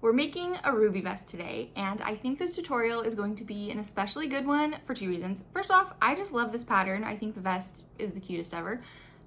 We're making a ruby vest today, and I think this tutorial is going to be an especially good one for two reasons. First off, I just love this pattern. I think the vest is the cutest ever.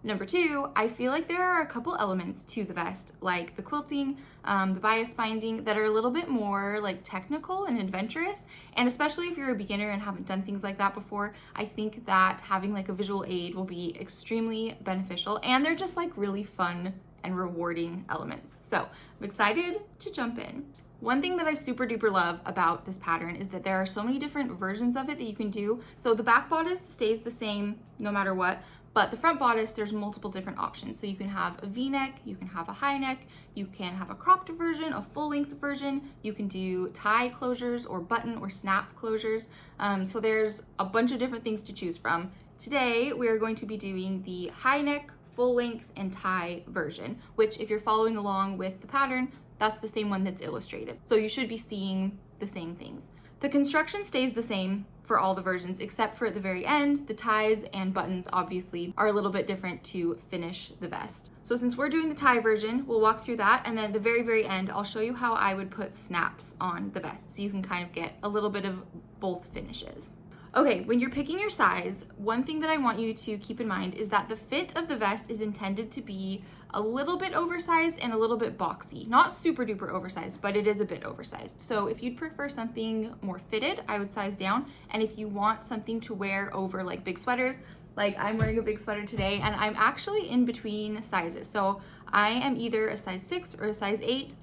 Number two, I feel like there are a couple elements to the vest, like the quilting, the bias binding, that are a little bit more like technical and adventurous. And especially if you're a beginner and haven't done things like that before, I think that having like a visual aid will be extremely beneficial. And they're just like really fun and rewarding elements. So I'm excited to jump in. One thing that I super duper love about this pattern is that there are so many different versions of it that you can do. So the back bodice stays the same no matter what, but the front bodice, there's multiple different options. So you can have a V-neck, you can have a high neck, you can have a cropped version, a full length version, you can do tie closures or button or snap closures. So there's a bunch of different things to choose from. Today, we are going to be doing the high neck, full length, and tie version, which if you're following along with the pattern, that's the same one that's illustrated. So you should be seeing the same things. The construction stays the same for all the versions, except for at the very end, the ties and buttons obviously are a little bit different to finish the vest. So since we're doing the tie version, we'll walk through that, and then at the very, very end, I'll show you how I would put snaps on the vest, so you can kind of get a little bit of both finishes. Okay, when you're picking your size, one thing that I want you to keep in mind is that the fit of the vest is intended to be a little bit oversized and a little bit boxy. Not super duper oversized, but it is a bit oversized. So if you'd prefer something more fitted, I would size down. And if you want something to wear over like big sweaters, like I'm wearing a big sweater today, and I'm actually in between sizes. So I am either a size 6 or a size 8.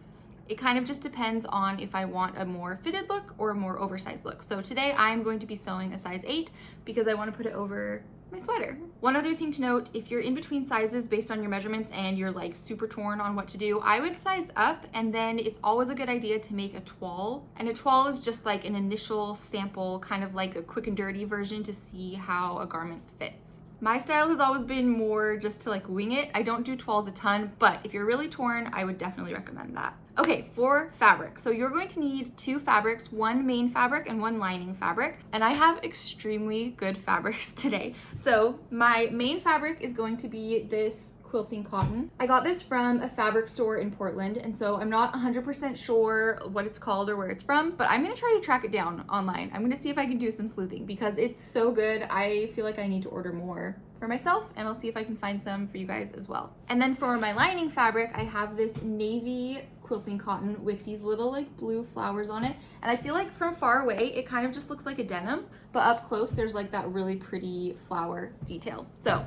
It kind of just depends on if I want a more fitted look or a more oversized look. So today I'm going to be sewing a size 8 because I want to put it over my sweater. One other thing to note, if you're in between sizes based on your measurements and you're like super torn on what to do, I would size up, and then it's always a good idea to make a toile. And a toile is just like an initial sample, kind of like a quick and dirty version to see how a garment fits. My style has always been more just to like wing it. I don't do toiles a ton, but if you're really torn, I would definitely recommend that. Okay, for fabric. So you're going to need two fabrics, one main fabric and one lining fabric. And I have extremely good fabrics today. So my main fabric is going to be this quilting cotton. I got this from a fabric store in Portland, and so I'm not 100% sure what it's called or where it's from, but I'm gonna try to track it down online. I'm gonna see if I can do some sleuthing because it's so good. I feel like I need to order more for myself, and I'll see if I can find some for you guys as well. And then for my lining fabric, I have this navy quilting cotton with these little like blue flowers on it, and I feel like from far away it kind of just looks like a denim, but up close there's like that really pretty flower detail. So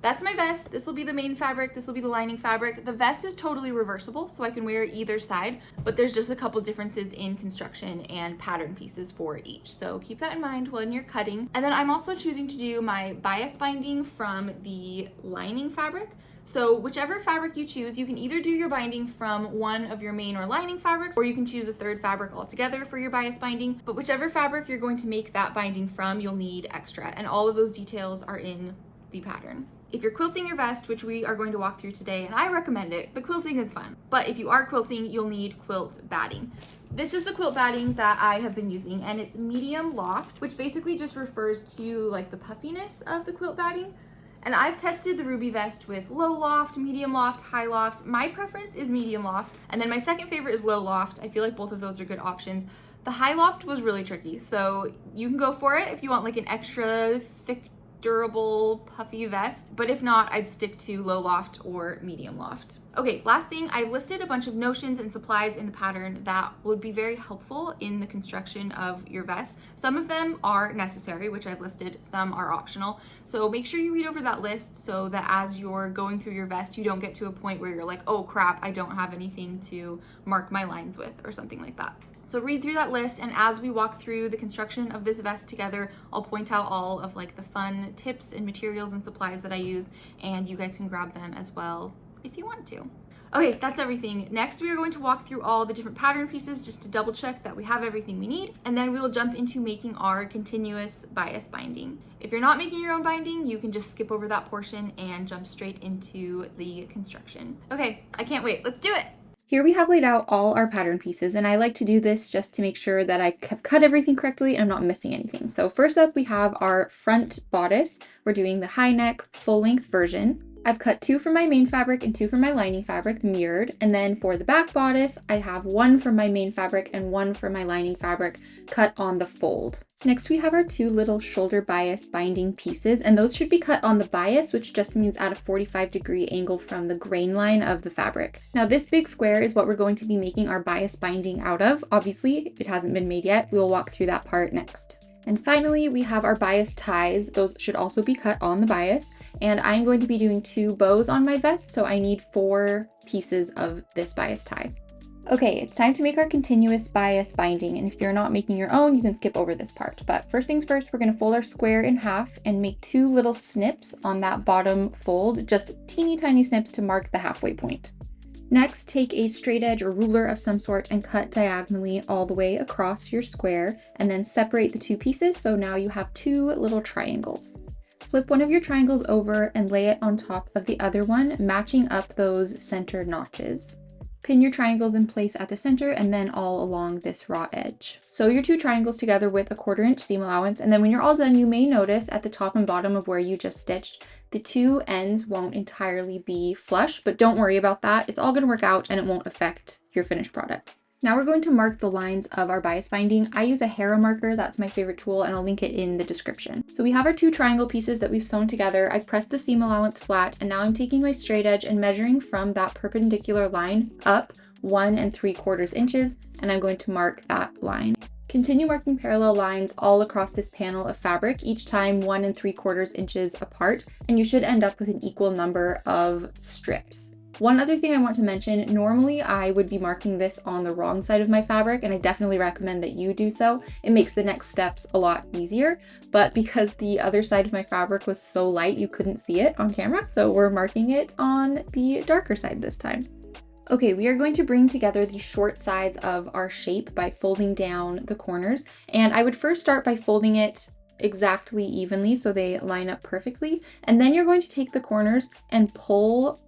that's my vest. This will be the main fabric. This will be the lining fabric. The vest is totally reversible, so I can wear either side, but there's just a couple differences in construction and pattern pieces for each. So keep that in mind when you're cutting. And then I'm also choosing to do my bias binding from the lining fabric. So whichever fabric you choose, you can either do your binding from one of your main or lining fabrics, or you can choose a third fabric altogether for your bias binding. But whichever fabric you're going to make that binding from, you'll need extra. And all of those details are in the pattern. If you're quilting your vest, which we are going to walk through today, and I recommend it, the quilting is fun. But if you are quilting, you'll need quilt batting. This is the quilt batting that I have been using, and it's medium loft, which basically just refers to like the puffiness of the quilt batting. And I've tested the ruby vest with low loft, medium loft, high loft. My preference is medium loft. And then my second favorite is low loft. I feel like both of those are good options. The high loft was really tricky, so you can go for it if you want like an extra thick, durable, puffy vest, but if not, I'd stick to low loft or medium loft. Okay, last thing, I've listed a bunch of notions and supplies in the pattern that would be very helpful in the construction of your vest. Some of them are necessary, which I've listed, some are optional. So make sure you read over that list so that as you're going through your vest, you don't get to a point where you're like, oh crap, I don't have anything to mark my lines with or something like that. So read through that list, and as we walk through the construction of this vest together, I'll point out all of like the fun tips and materials and supplies that I use, and you guys can grab them as well if you want to. Okay, that's everything. Next, we are going to walk through all the different pattern pieces just to double check that we have everything we need, and then we will jump into making our continuous bias binding. If you're not making your own binding, you can just skip over that portion and jump straight into the construction. Okay, I can't wait. Let's do it. Here we have laid out all our pattern pieces, and I like to do this just to make sure that I have cut everything correctly and I'm not missing anything. So first up, we have our front bodice. We're doing the high neck, full length version. I've cut 2 from my main fabric and 2 from my lining fabric mirrored, and then for the back bodice, I have 1 from my main fabric and 1 from my lining fabric cut on the fold. Next, we have our 2 little shoulder bias binding pieces, and those should be cut on the bias, which just means at a 45-degree angle from the grain line of the fabric. Now, this big square is what we're going to be making our bias binding out of. Obviously, it hasn't been made yet. We'll walk through that part next. And finally, we have our bias ties. Those should also be cut on the bias. And I'm going to be doing 2 bows on my vest, so I need 4 pieces of this bias tie. Okay, it's time to make our continuous bias binding, and if you're not making your own, you can skip over this part. But first things first, we're going to fold our square in half and make 2 little snips on that bottom fold, just teeny tiny snips to mark the halfway point. Next, take a straight edge or ruler of some sort and cut diagonally all the way across your square, and then separate the 2 pieces, so now you have 2 little triangles. Flip one of your triangles over and lay it on top of the other one, matching up those center notches. Pin your triangles in place at the center and then all along this raw edge. Sew your 2 triangles together with a 1/4 inch seam allowance, and then when you're all done, you may notice at the top and bottom of where you just stitched, the 2 ends won't entirely be flush, but don't worry about that. It's all going to work out and it won't affect your finished product. Now we're going to mark the lines of our bias binding. I use a Hera marker, that's my favorite tool, and I'll link it in the description. So we have our 2 triangle pieces that we've sewn together. I've pressed the seam allowance flat, and now I'm taking my straight edge and measuring from that perpendicular line up 1 3/4 inches, and I'm going to mark that line. Continue marking parallel lines all across this panel of fabric, each time 1 3/4 inches apart, and you should end up with an equal number of strips. One other thing I want to mention, normally I would be marking this on the wrong side of my fabric, and I definitely recommend that you do so. It makes the next steps a lot easier, but because the other side of my fabric was so light you couldn't see it on camera, so we're marking it on the darker side this time. Okay, we are going to bring together the short sides of our shape by folding down the corners, and I would first start by folding it exactly evenly so they line up perfectly, and then you're going to take the corners and pull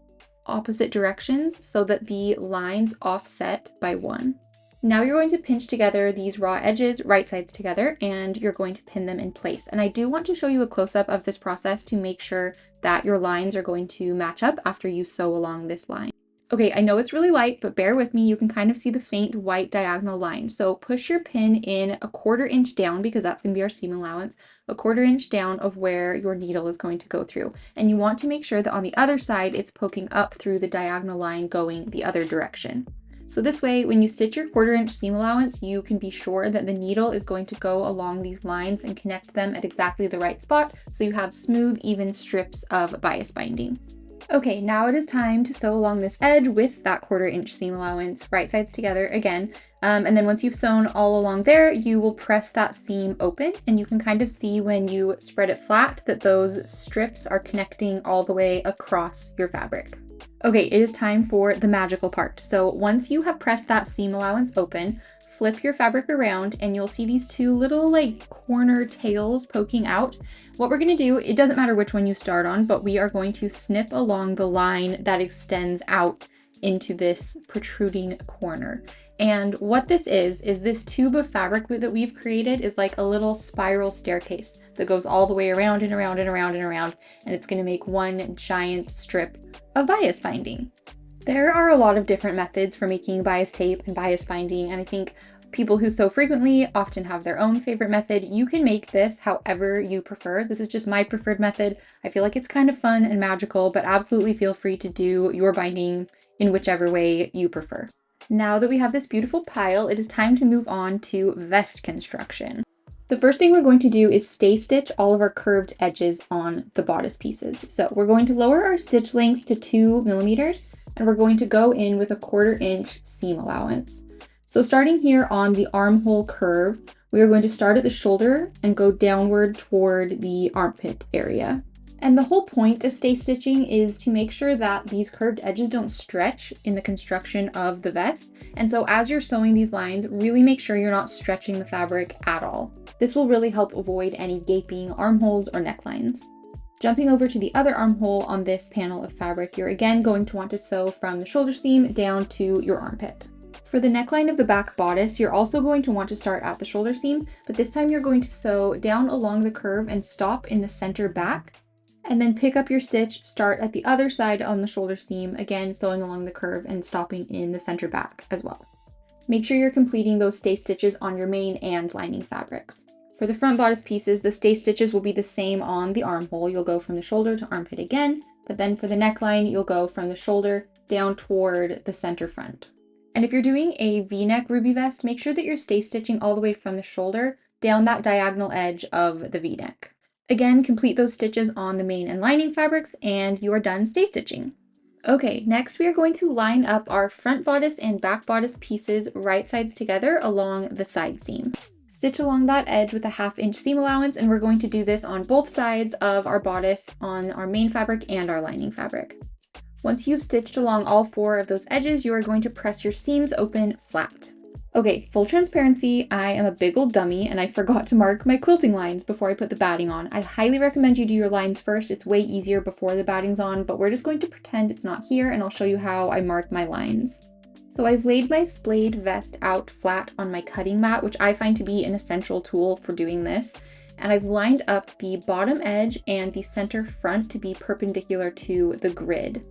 opposite directions so that the lines offset by 1. Now you're going to pinch together these raw edges, right sides together, and you're going to pin them in place. And I do want to show you a close-up of this process to make sure that your lines are going to match up after you sew along this line. Okay, I know it's really light, but bear with me. You can kind of see the faint white diagonal line. So push your pin in a 1/4 inch down, because that's going to be our seam allowance, a 1/4 inch down of where your needle is going to go through. And you want to make sure that on the other side, it's poking up through the diagonal line going the other direction. So this way, when you stitch your 1/4 inch seam allowance, you can be sure that the needle is going to go along these lines and connect them at exactly the right spot, so you have smooth, even strips of bias binding. Okay, now it is time to sew along this edge with that 1/4 inch seam allowance, right sides together again. And then once you've sewn all along there, you will press that seam open, and you can kind of see when you spread it flat that those strips are connecting all the way across your fabric. Okay, it is time for the magical part. So once you have pressed that seam allowance open, flip your fabric around and you'll see these 2 little like corner tails poking out. What we're going to do, it doesn't matter which one you start on, but we are going to snip along the line that extends out into this protruding corner. And what this is this tube of fabric that we've created is like a little spiral staircase that goes all the way around and around and around and around, and it's going to make one giant strip of bias binding. There are a lot of different methods for making bias tape and bias binding, and I think people who sew frequently often have their own favorite method. You can make this however you prefer. This is just my preferred method. I feel like it's kind of fun and magical, but absolutely feel free to do your binding in whichever way you prefer. Now that we have this beautiful pile, it is time to move on to vest construction. The first thing we're going to do is stay stitch all of our curved edges on the bodice pieces. So we're going to lower our stitch length to 2 millimeters, and we're going to go in with a 1/4 inch seam allowance. So starting here on the armhole curve, we are going to start at the shoulder and go downward toward the armpit area. And the whole point of stay stitching is to make sure that these curved edges don't stretch in the construction of the vest. And so as you're sewing these lines, really make sure you're not stretching the fabric at all. This will really help avoid any gaping armholes or necklines. Jumping over to the other armhole on this panel of fabric, you're again going to want to sew from the shoulder seam down to your armpit. For the neckline of the back bodice, you're also going to want to start at the shoulder seam, but this time you're going to sew down along the curve and stop in the center back. And then pick up your stitch, start at the other side on the shoulder seam, again sewing along the curve and stopping in the center back as well. Make sure you're completing those stay stitches on your main and lining fabrics. For the front bodice pieces, the stay stitches will be the same on the armhole. You'll go from the shoulder to armpit again, but then for the neckline, you'll go from the shoulder down toward the center front. And if you're doing a V-neck ruby vest, make sure that you're stay stitching all the way from the shoulder down that diagonal edge of the V-neck. Again, complete those stitches on the main and lining fabrics and you are done stay stitching. Okay, next we are going to line up our front bodice and back bodice pieces right sides together along the side seam. Stitch along that edge with a 1/2 inch seam allowance, and we're going to do this on both sides of our bodice on our main fabric and our lining fabric. Once you've stitched along all 4 of those edges, you are going to press your seams open flat. Okay, full transparency, I am a big old dummy and I forgot to mark my quilting lines before I put the batting on. I highly recommend you do your lines first. It's way easier before the batting's on, but we're just going to pretend it's not here and I'll show you how I mark my lines. So I've laid my splayed vest out flat on my cutting mat, which I find to be an essential tool for doing this. And I've lined up the bottom edge and the center front to be perpendicular to the grid.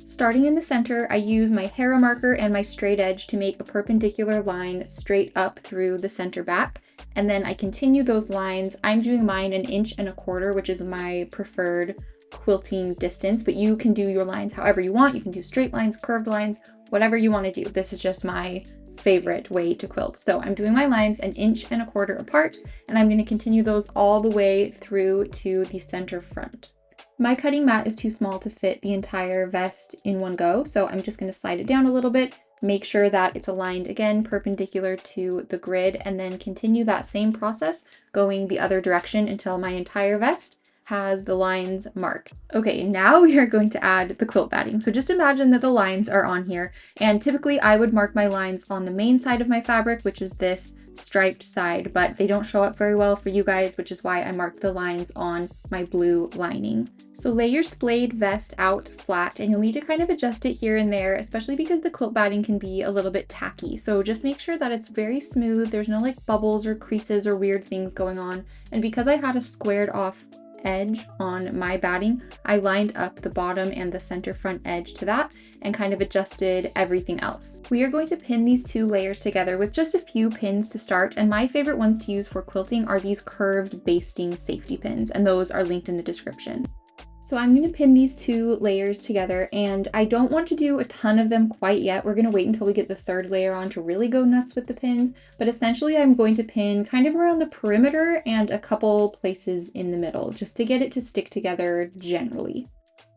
Starting in the center, I use my Hera marker and my straight edge to make a perpendicular line straight up through the center back. And then I continue those lines. I'm doing mine 1.25 inches, which is my preferred quilting distance, but you can do your lines however you want. You can do straight lines, curved lines, whatever you want to do. This is just my favorite way to quilt. So I'm doing my lines 1.25 inches apart, and I'm going to continue those all the way through to the center front. My cutting mat is too small to fit the entire vest in one go, so I'm just going to slide it down a little bit, make sure that it's aligned again perpendicular to the grid, and then continue that same process going the other direction until my entire vest has the lines marked. Okay, now we are going to add the quilt batting. So just imagine that the lines are on here, and typically I would mark my lines on the main side of my fabric, which is this striped side, but they don't show up very well for you guys, which is why I marked the lines on my blue lining. So lay your splayed vest out flat, and you'll need to kind of adjust it here and there, especially because the quilt batting can be a little bit tacky. So just make sure that it's very smooth. There's no like bubbles or creases or weird things going on. And because I had a squared off edge on my batting, I lined up the bottom and the center front edge to that and kind of adjusted everything else. We are going to pin these 2 layers together with just a few pins to start, and my favorite ones to use for quilting are these curved basting safety pins, and those are linked in the description. So I'm going to pin these 2 layers together, and I don't want to do a ton of them quite yet. We're going to wait until we get the 3rd layer on to really go nuts with the pins, but essentially I'm going to pin kind of around the perimeter and a couple places in the middle, just to get it to stick together generally.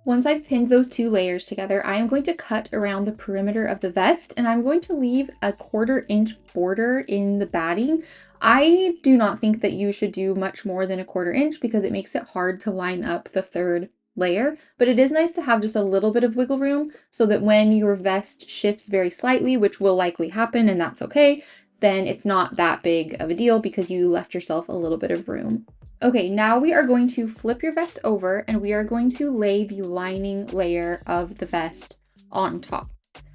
Once I've pinned those 2 layers together, I am going to cut around the perimeter of the vest, and I'm going to leave a 1/4 inch border in the batting. I do not think that you should do much more than a 1/4 inch because it makes it hard to line up the 3rd layer, but it is nice to have just a little bit of wiggle room so that when your vest shifts very slightly, which will likely happen and that's okay, then it's not that big of a deal because you left yourself a little bit of room. Okay, now we are going to flip your vest over and we are going to lay the lining layer of the vest on top.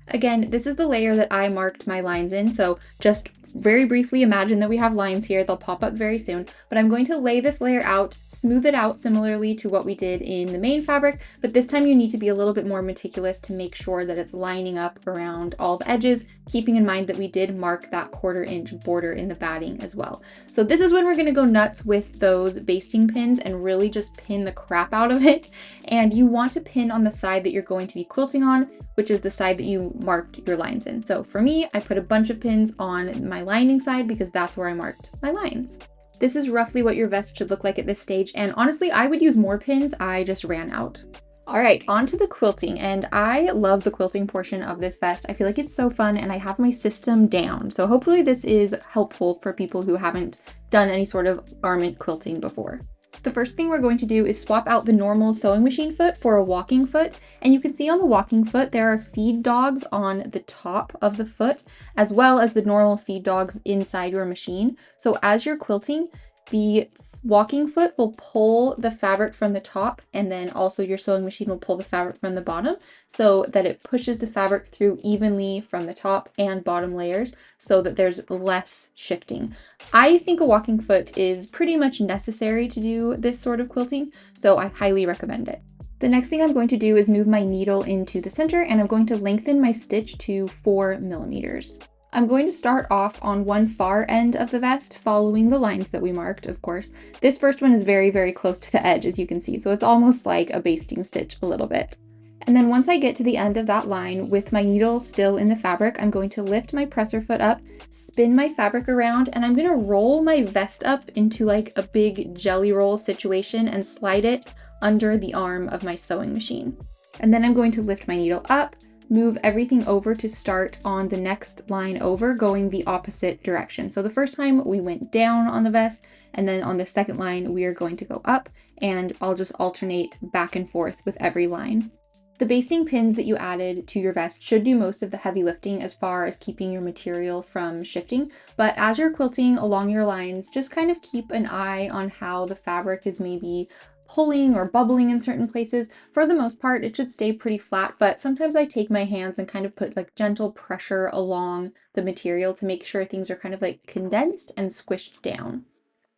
Again, this is the layer that I marked my lines in, so just very briefly imagine that we have lines here. They'll pop up very soon, but I'm going to lay this layer out, smooth it out similarly to what we did in the main fabric, but this time you need to be a little bit more meticulous to make sure that it's lining up around all the edges, keeping in mind that we did mark that 1/4 inch border in the batting as well. So this is when we're going to go nuts with those basting pins and really just pin the crap out of it. And you want to pin on the side that you're going to be quilting on, which is the side that you marked your lines in. So for me, I put a bunch of pins on my lining side because that's where I marked my lines. This is roughly what your vest should look like at this stage, and honestly, I would use more pins. I just ran out. All right, on to the quilting, and I love the quilting portion of this vest. I feel like it's so fun, and I have my system down. So hopefully this is helpful for people who haven't done any sort of garment quilting before. The first thing we're going to do is swap out the normal sewing machine foot for a walking foot. And you can see on the walking foot, there are feed dogs on the top of the foot, as well as the normal feed dogs inside your machine. So as you're quilting, the Walking foot will pull the fabric from the top, and then also your sewing machine will pull the fabric from the bottom so that it pushes the fabric through evenly from the top and bottom layers so that there's less shifting. I think a walking foot is pretty much necessary to do this sort of quilting, so I highly recommend it. The next thing I'm going to do is move my needle into the center, and I'm going to lengthen my stitch to 4 millimeters. I'm going to start off on one far end of the vest, following the lines that we marked, of course. This first one is very, very close to the edge, as you can see, so it's almost like a basting stitch a little bit. And then once I get to the end of that line with my needle still in the fabric, I'm going to lift my presser foot up, spin my fabric around, and I'm going to roll my vest up into like a big jelly roll situation and slide it under the arm of my sewing machine. And then I'm going to lift my needle up, move everything over to start on the next line over, going the opposite direction. So the first time we went down on the vest, and then on the second line we are going to go up, and I'll just alternate back and forth with every line. The basting pins that you added to your vest should do most of the heavy lifting as far as keeping your material from shifting, but as you're quilting along your lines, just kind of keep an eye on how the fabric is maybe pulling or bubbling in certain places. For the most part, it should stay pretty flat, but sometimes I take my hands and kind of put like gentle pressure along the material to make sure things are kind of like condensed and squished down.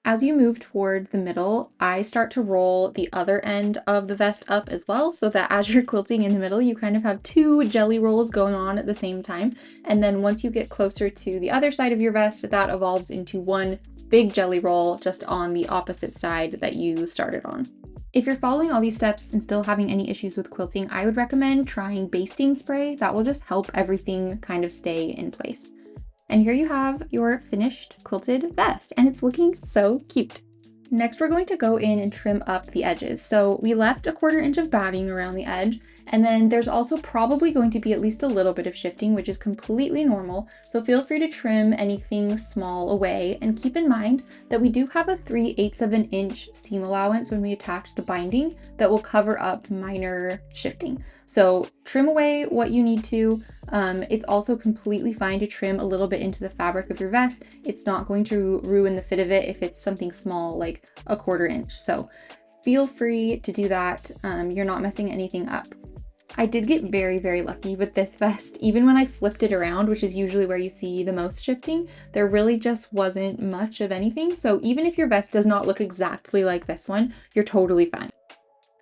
As you move toward the middle, I start to roll the other end of the vest up as well, so that as you're quilting in the middle, you kind of have 2 jelly rolls going on at the same time. And then once you get closer to the other side of your vest, that evolves into one big jelly roll just on the opposite side that you started on. If you're following all these steps and still having any issues with quilting, I would recommend trying basting spray. That will just help everything kind of stay in place. And here you have your finished quilted vest, and it's looking so cute. Next, we're going to go in and trim up the edges. So we left a 1/4 inch of batting around the edge, and then there's also probably going to be at least a little bit of shifting, which is completely normal. So feel free to trim anything small away, and keep in mind that we do have a 3/8 of an inch seam allowance when we attach the binding that will cover up minor shifting. So trim away what you need to. It's also completely fine to trim a little bit into the fabric of your vest. It's not going to ruin the fit of it if it's something small like a 1/4 inch. So feel free to do that. You're not messing anything up. I did get very, very lucky with this vest. Even when I flipped it around, which is usually where you see the most shifting, there really just wasn't much of anything. So even if your vest does not look exactly like this one, you're totally fine.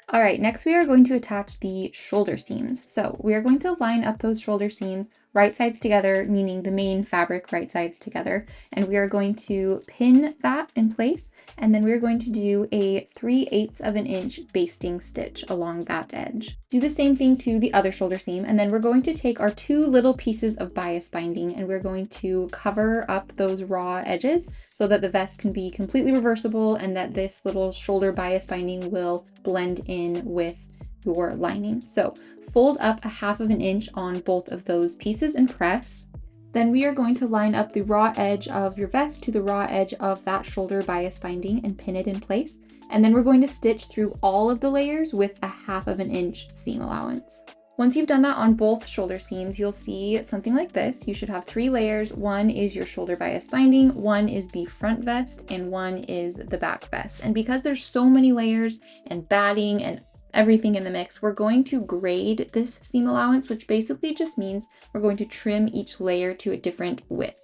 All right, next we are going to attach the shoulder seams. So we are going to line up those shoulder seams right sides together, meaning the main fabric right sides together. And we are going to pin that in place. And then we're going to do a 3/8 of an inch basting stitch along that edge. Do the same thing to the other shoulder seam. And then we're going to take our 2 little pieces of bias binding, and we're going to cover up those raw edges so that the vest can be completely reversible, and that this little shoulder bias binding will blend in with your lining. So fold up a 1/2 of an inch on both of those pieces and press. Then we are going to line up the raw edge of your vest to the raw edge of that shoulder bias binding and pin it in place. And then we're going to stitch through all of the layers with a 1/2 of an inch seam allowance. Once you've done that on both shoulder seams, you'll see something like this. You should have 3 layers. One is your shoulder bias binding, one is the front vest, and one is the back vest. And because there's so many layers and batting and everything in the mix, we're going to grade this seam allowance, which basically just means we're going to trim each layer to a different width.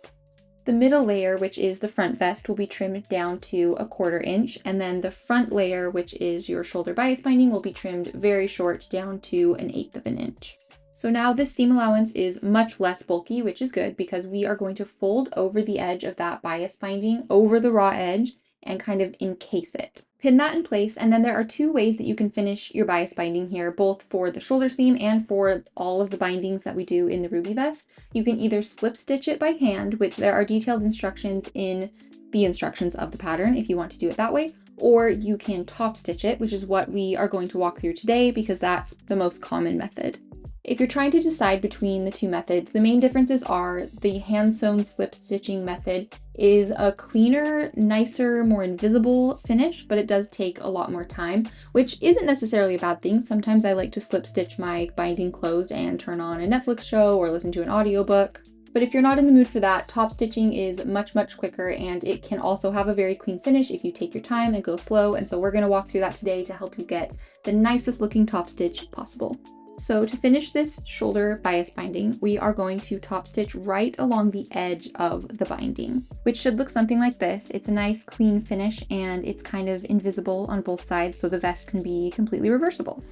The middle layer, which is the front vest, will be trimmed down to a 1/4 inch, and then the front layer, which is your shoulder bias binding, will be trimmed very short down to an 1/8 of an inch. So now this seam allowance is much less bulky, which is good because we are going to fold over the edge of that bias binding over the raw edge and kind of encase it. Pin that in place, and then there are 2 ways that you can finish your bias binding here, both for the shoulder seam and for all of the bindings that we do in the Ruby vest. You can either slip stitch it by hand, which there are detailed instructions in the instructions of the pattern if you want to do it that way, or you can top stitch it, which is what we are going to walk through today because that's the most common method. If you're trying to decide between the 2 methods, the main differences are the hand-sewn slip stitching method is a cleaner, nicer, more invisible finish, but it does take a lot more time, which isn't necessarily a bad thing. Sometimes I like to slip stitch my binding closed and turn on a Netflix show or listen to an audiobook. But if you're not in the mood for that, top stitching is much quicker, and it can also have a very clean finish if you take your time and go slow. And so we're going to walk through that today to help you get the nicest looking top stitch possible. So to finish this shoulder bias binding, we are going to top stitch right along the edge of the binding, which should look something like this. It's a nice clean finish, and it's kind of invisible on both sides, so the vest can be completely reversible.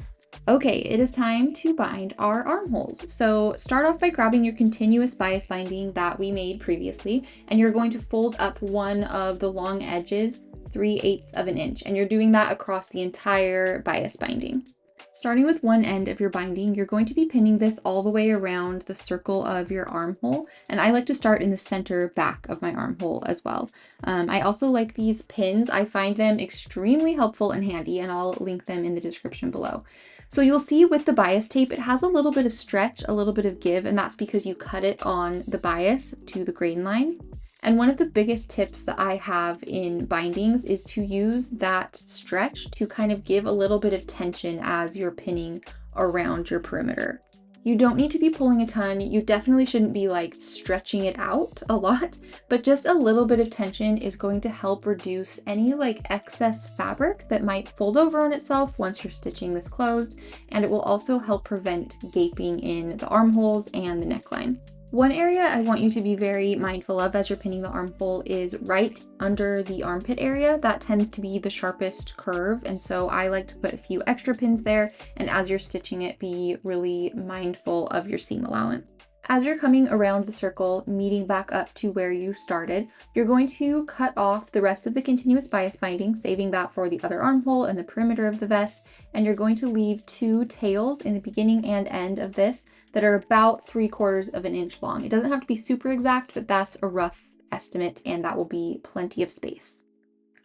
Okay, it is time to bind our armholes. So start off by grabbing your continuous bias binding that we made previously, and you're going to fold up one of the long edges 3/8 of an inch, and you're doing that across the entire bias binding. Starting with one end of your binding, you're going to be pinning this all the way around the circle of your armhole, and I like to start in the center back of my armhole as well. I also like these pins. I find them extremely helpful and handy, and I'll link them in the description below. So you'll see with the bias tape, it has a little bit of stretch, a little bit of give, and that's because you cut it on the bias to the grain line. And one of the biggest tips that I have in bindings is to use that stretch to kind of give a little bit of tension as you're pinning around your perimeter. You don't need to be pulling a ton. You definitely shouldn't be like stretching it out a lot, but just a little bit of tension is going to help reduce any like excess fabric that might fold over on itself once you're stitching this closed, and it will also help prevent gaping in the armholes and the neckline. One area I want you to be very mindful of as you're pinning the armhole is right under the armpit area. That tends to be the sharpest curve, and so I like to put a few extra pins there, and as you're stitching it, be really mindful of your seam allowance. As you're coming around the circle, meeting back up to where you started, you're going to cut off the rest of the continuous bias binding, saving that for the other armhole and the perimeter of the vest, and you're going to leave two tails in the beginning and end of this that are about 3/4 of an inch long. It doesn't have to be super exact, but that's a rough estimate, and that will be plenty of space.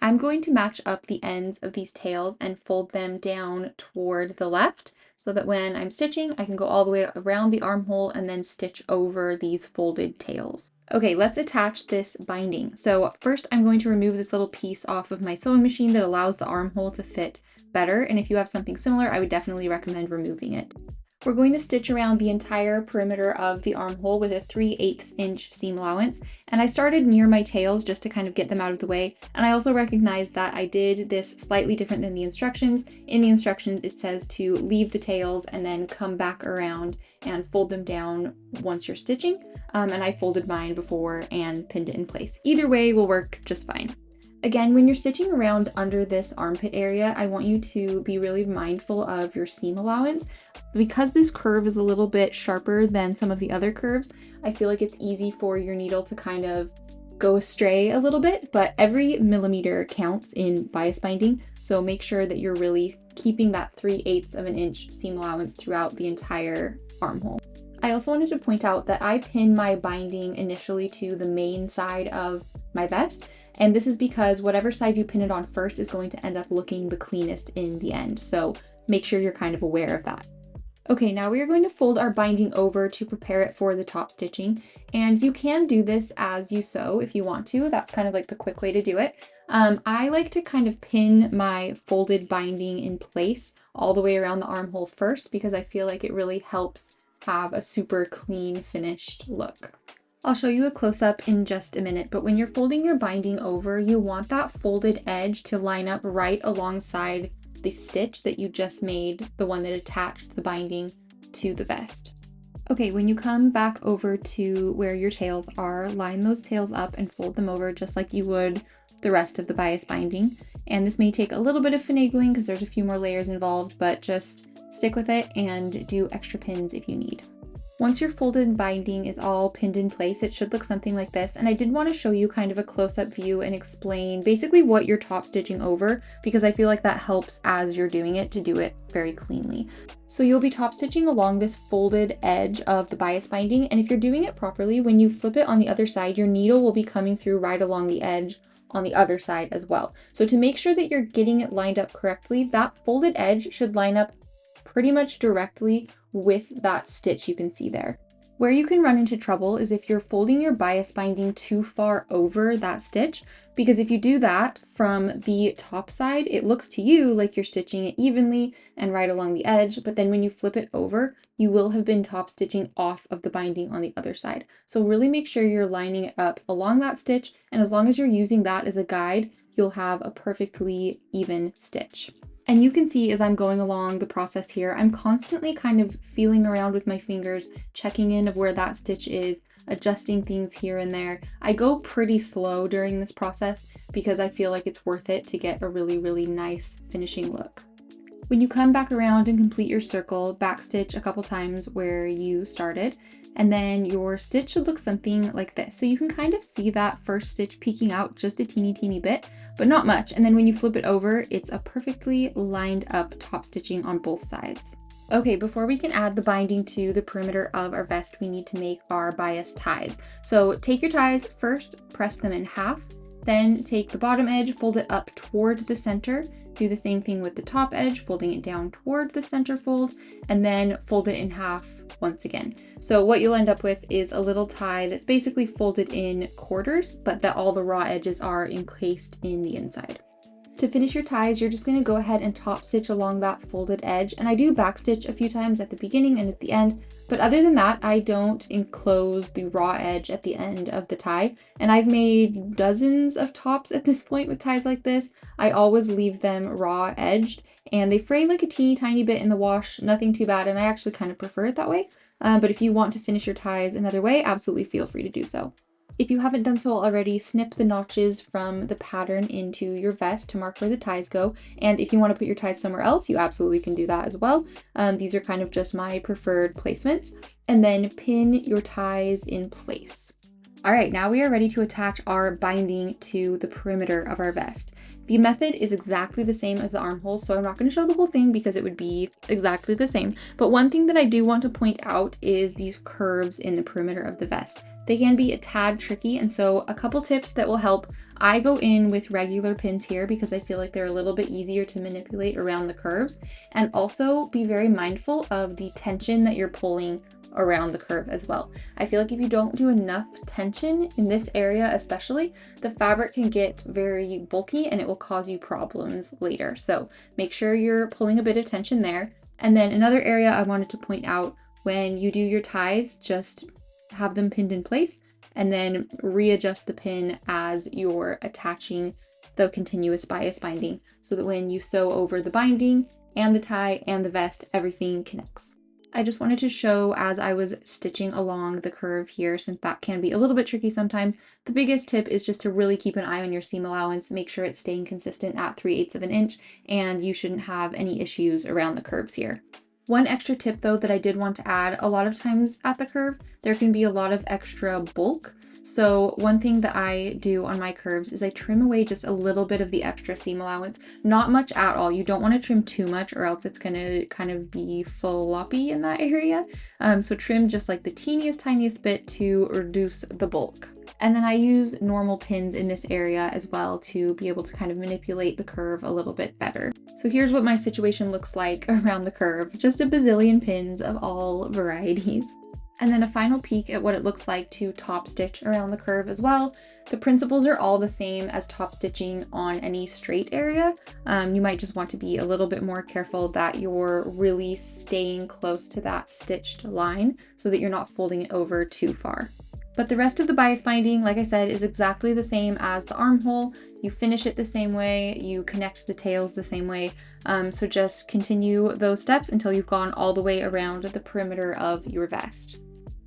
I'm going to match up the ends of these tails and fold them down toward the left so that when I'm stitching, I can go all the way around the armhole and then stitch over these folded tails. Okay, let's attach this binding. So first I'm going to remove this little piece off of my sewing machine that allows the armhole to fit better, and if you have something similar, I would definitely recommend removing it. We're going to stitch around the entire perimeter of the armhole with a 3/8 inch seam allowance, and I started near my tails just to kind of get them out of the way, and I also recognize that I did this slightly different than the instructions. In the instructions it says to leave the tails and then come back around and fold them down once you're stitching, and I folded mine before and pinned it in place. Either way will work just fine. Again, when you're stitching around under this armpit area, I want you to be really mindful of your seam allowance. Because this curve is a little bit sharper than some of the other curves, I feel like it's easy for your needle to kind of go astray a little bit, but every millimeter counts in bias binding, so make sure that you're really keeping that 3/8 of an inch seam allowance throughout the entire armhole. I also wanted to point out that I pin my binding initially to the main side of my vest, and this is because whatever side you pin it on first is going to end up looking the cleanest in the end, so make sure you're kind of aware of that. Okay, now we are going to fold our binding over to prepare it for the top stitching, and you can do this as you sew if you want to. That's kind of like the quick way to do it. I like to kind of pin my folded binding in place all the way around the armhole first because I feel like it really helps have a super clean finished look. I'll show you a close-up in just a minute, but when you're folding your binding over, you want that folded edge to line up right alongside the stitch that you just made, the one that attached the binding to the vest. Okay, when you come back over to where your tails are, line those tails up and fold them over just like you would the rest of the bias binding. And this may take a little bit of finagling because there's a few more layers involved, but just stick with it and do extra pins if you need. Once your folded binding is all pinned in place, it should look something like this. And I did want to show you kind of a close-up view and explain basically what you're top stitching over, because I feel like that helps as you're doing it to do it very cleanly. So you'll be top stitching along this folded edge of the bias binding, and if you're doing it properly, when you flip it on the other side, your needle will be coming through right along the edge on the other side as well. So to make sure that you're getting it lined up correctly, that folded edge should line up pretty much directly with that stitch you can see there. Where you can run into trouble is if you're folding your bias binding too far over that stitch, because if you do that from the top side, it looks to you like you're stitching it evenly and right along the edge, but then when you flip it over, you will have been top stitching off of the binding on the other side. So really make sure you're lining it up along that stitch, and as long as you're using that as a guide, you'll have a perfectly even stitch. And you can see as I'm going along the process here, I'm constantly kind of feeling around with my fingers, checking in of where that stitch is, adjusting things here and there. I go pretty slow during this process because I feel like it's worth it to get a really, really nice finishing look. When you come back around and complete your circle, backstitch a couple times where you started, and then your stitch should look something like this. So you can kind of see that first stitch peeking out just a teeny bit, but not much. And then when you flip it over, it's a perfectly lined up top stitching on both sides. Okay, before we can add the binding to the perimeter of our vest, we need to make our bias ties. So take your ties, first press them in half, then take the bottom edge, fold it up toward the center, do the same thing with the top edge, folding it down toward the center fold, and then fold it in half once again. So what you'll end up with is a little tie that's basically folded in quarters, but that all the raw edges are encased in the inside. To finish your ties, you're just going to go ahead and top stitch along that folded edge, and I do backstitch a few times at the beginning and at the end, but other than that, I don't enclose the raw edge at the end of the tie, and I've made dozens of tops at this point with ties like this. I always leave them raw edged, and they fray like a teeny tiny bit in the wash, nothing too bad, and I actually kind of prefer it that way, but if you want to finish your ties another way, absolutely feel free to do so. If you haven't done so already, snip the notches from the pattern into your vest to mark where the ties go. And if you want to put your ties somewhere else, you absolutely can do that as well. These are kind of just my preferred placements. And then pin your ties in place. All right, now we are ready to attach our binding to the perimeter of our vest. The method is exactly the same as the armholes, so I'm not going to show the whole thing because it would be exactly the same. But one thing that I do want to point out is these curves in the perimeter of the vest. They can be a tad tricky, and so a couple tips that will help. I go in with regular pins here because I feel like they're a little bit easier to manipulate around the curves, and also be very mindful of the tension that you're pulling around the curve as well. I feel like if you don't do enough tension in this area especially, the fabric can get very bulky and it will cause you problems later. So make sure you're pulling a bit of tension there. And then another area I wanted to point out, when you do your ties, just have them pinned in place and then readjust the pin as you're attaching the continuous bias binding so that when you sew over the binding and the tie and the vest, everything connects. I just wanted to show as I was stitching along the curve here, since that can be a little bit tricky sometimes. The biggest tip is just to really keep an eye on your seam allowance, make sure it's staying consistent at 3/8 of an inch, and you shouldn't have any issues around the curves here. One extra tip though that I did want to add, a lot of times at the curve, there can be a lot of extra bulk. So one thing that I do on my curves is I trim away just a little bit of the extra seam allowance, not much at all. You don't want to trim too much or else it's going to kind of be floppy in that area. So trim just like the tiniest bit to reduce the bulk. And then I use normal pins in this area as well to be able to kind of manipulate the curve a little bit better. So here's what my situation looks like around the curve, just a bazillion pins of all varieties. And then a final peek at what it looks like to top stitch around the curve as well. The principles are all the same as top stitching on any straight area. You might just want to be a little bit more careful that you're really staying close to that stitched line so that you're not folding it over too far. But the rest of the bias binding, like I said, is exactly the same as the armhole. You finish it the same way, you connect the tails the same way. So just continue those steps until you've gone all the way around the perimeter of your vest.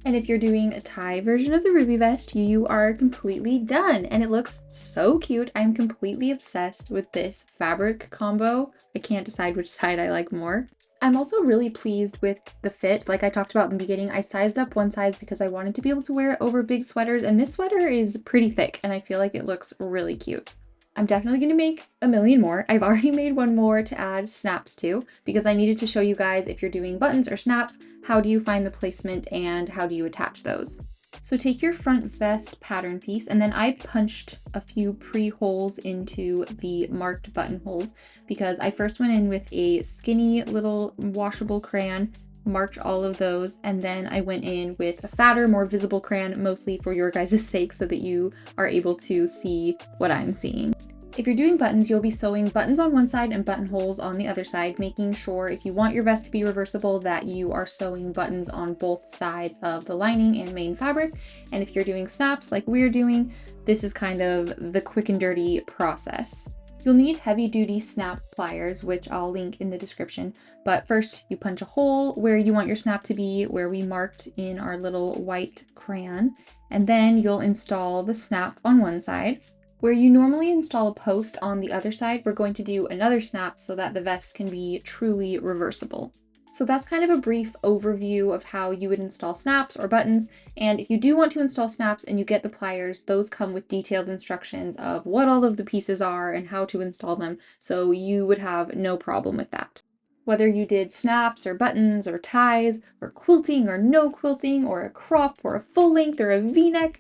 And if you're doing a tie version of the Ruby vest, you are completely done. And it looks so cute. I'm completely obsessed with this fabric combo. I can't decide which side I like more. I'm also really pleased with the fit. Like I talked about in the beginning, I sized up one size because I wanted to be able to wear it over big sweaters, and this sweater is pretty thick and I feel like it looks really cute. I'm definitely going to make a million more. I've already made one more to add snaps to because I needed to show you guys, if you're doing buttons or snaps, how do you find the placement and how do you attach those. So take your front vest pattern piece, and then I punched a few pre-holes into the marked buttonholes because I first went in with a skinny little washable crayon, marked all of those, and then I went in with a fatter, more visible crayon, mostly for your guys' sake so that you are able to see what I'm seeing. If you're doing buttons, you'll be sewing buttons on one side and buttonholes on the other side, making sure if you want your vest to be reversible that you are sewing buttons on both sides of the lining and main fabric. And if you're doing snaps like we're doing, this is kind of the quick and dirty process. You'll need heavy duty snap pliers, which I'll link in the description. But first you punch a hole where you want your snap to be, where we marked in our little white crayon. And then you'll install the snap on one side. Where you normally install a post on the other side, we're going to do another snap so that the vest can be truly reversible. So that's kind of a brief overview of how you would install snaps or buttons. And if you do want to install snaps and you get the pliers, those come with detailed instructions of what all of the pieces are and how to install them. So you would have no problem with that. Whether you did snaps or buttons or ties or quilting or no quilting or a crop or a full length or a V-neck,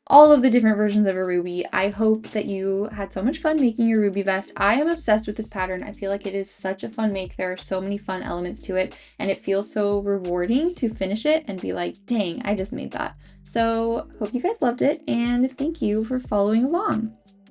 all of the different versions of a ruby. I hope that you had so much fun making your ruby vest. I am obsessed with this pattern. I feel like it is such a fun make. There are so many fun elements to it, and it feels so rewarding to finish it and be like, dang, I just made that. So hope you guys loved it, and thank you for following along.